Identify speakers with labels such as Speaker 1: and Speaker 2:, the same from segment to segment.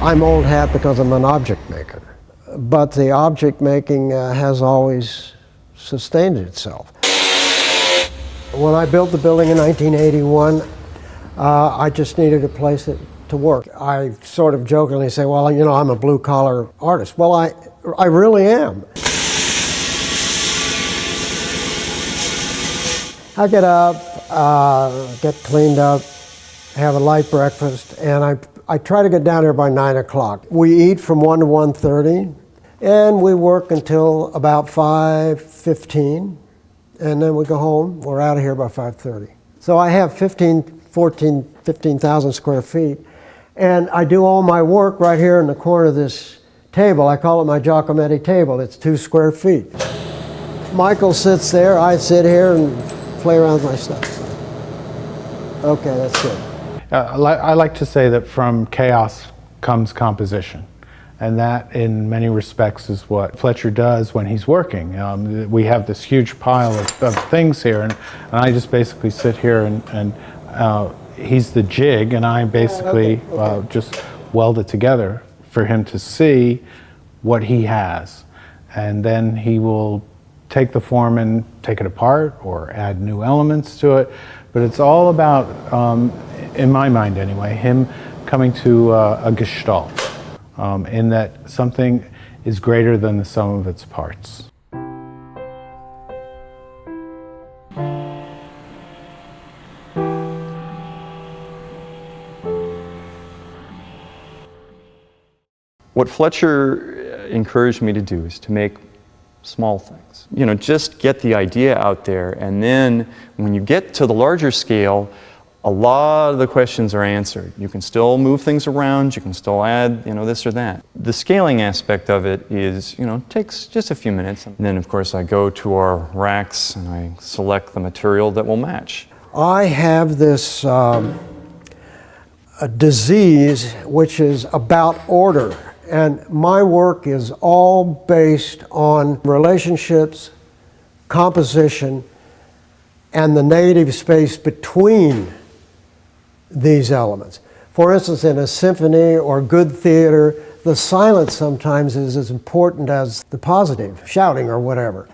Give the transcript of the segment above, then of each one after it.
Speaker 1: I'm old hat because I'm an object maker, but the object making has always sustained itself. When I built the building in 1981, I just needed a place to work. I sort of jokingly say, well, you know, I'm a blue-collar artist. Well, I really am. I get up, get cleaned up, have a light breakfast, and I try to get down here by 9 o'clock. We eat from 1 to 1:30, and we work until about 5:15, and then we go home. We're out of here by 5:30. So I have 15,000 square feet, and I do all my work right here in the corner of this table. I call it my Giacometti table. It's 2 square feet. Michael sits there, I sit here and play around with my stuff. Okay, that's good.
Speaker 2: I like to say that from chaos comes composition, and that in many respects is what Fletcher does when he's working. We have this huge pile of things here, and I just basically sit here and he's the jig, and I basically just weld it together for him to see what he has, and then he will take the form and take it apart or add new elements to it. But it's all about, in my mind anyway, him coming to a gestalt, in that something is greater than the sum of its parts.
Speaker 3: What Fletcher encouraged me to do is to make small things. You know, just get the idea out there, and then when you get to the larger scale, a lot of the questions are answered. You can still move things around, you can still add, you know, this or that. The scaling aspect of it is, you know, takes just a few minutes. And then, of course, I go to our racks and I select the material that will match.
Speaker 1: I have this a disease which is about order. And my work is all based on relationships, composition, and the negative space between these elements. For instance, in a symphony or good theater, the silence sometimes is as important as the positive, shouting or whatever.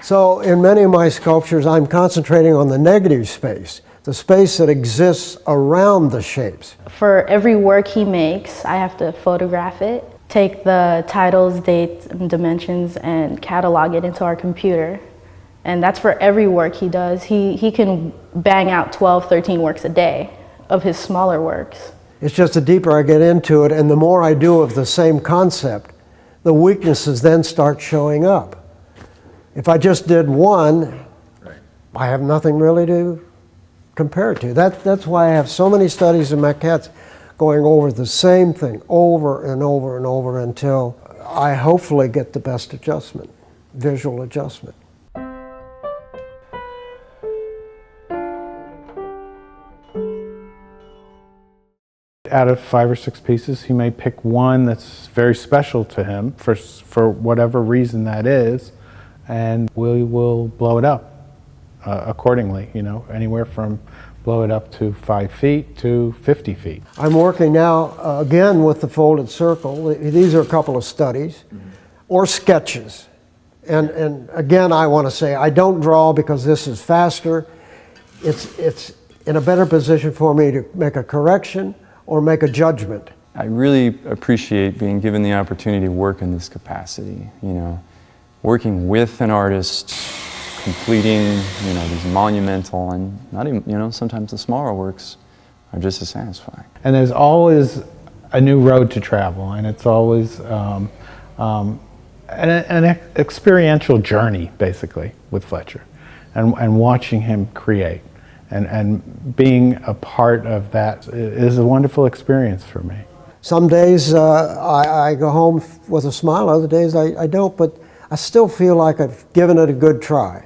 Speaker 1: So in many of my sculptures, I'm concentrating on the negative space, the space that exists around the shapes.
Speaker 4: For every work he makes, I have to photograph it, take the titles, dates, and dimensions, and catalog it into our computer. And that's for every work he does. He can bang out 12, 13 works a day of his smaller works.
Speaker 1: It's just the deeper I get into it and the more I do of the same concept, the weaknesses then start showing up. If I just did one, I have nothing really to compare it to. That's why I have so many studies in maquettes going over the same thing over and over and over until I hopefully get the best adjustment, visual adjustment.
Speaker 2: Out of 5 or 6 pieces, he may pick one that's very special to him for whatever reason that is, and we will blow it up accordingly, you know, anywhere from blow it up to 5 feet to 50 feet.
Speaker 1: I'm working now again with the folded circle. These are a couple of studies or sketches. And again, I want to say I don't draw because this is faster. It's in a better position for me to make a correction or make a judgment.
Speaker 3: I really appreciate being given the opportunity to work in this capacity, you know, working with an artist, completing, you know, these monumental and not even, you know, sometimes the smaller works are just as satisfying.
Speaker 2: And there's always a new road to travel, and it's always an experiential journey, basically, with Fletcher, and watching him create. And being a part of that is a wonderful experience for me.
Speaker 1: Some days I go home with a smile, other days I don't, but I still feel like I've given it a good try.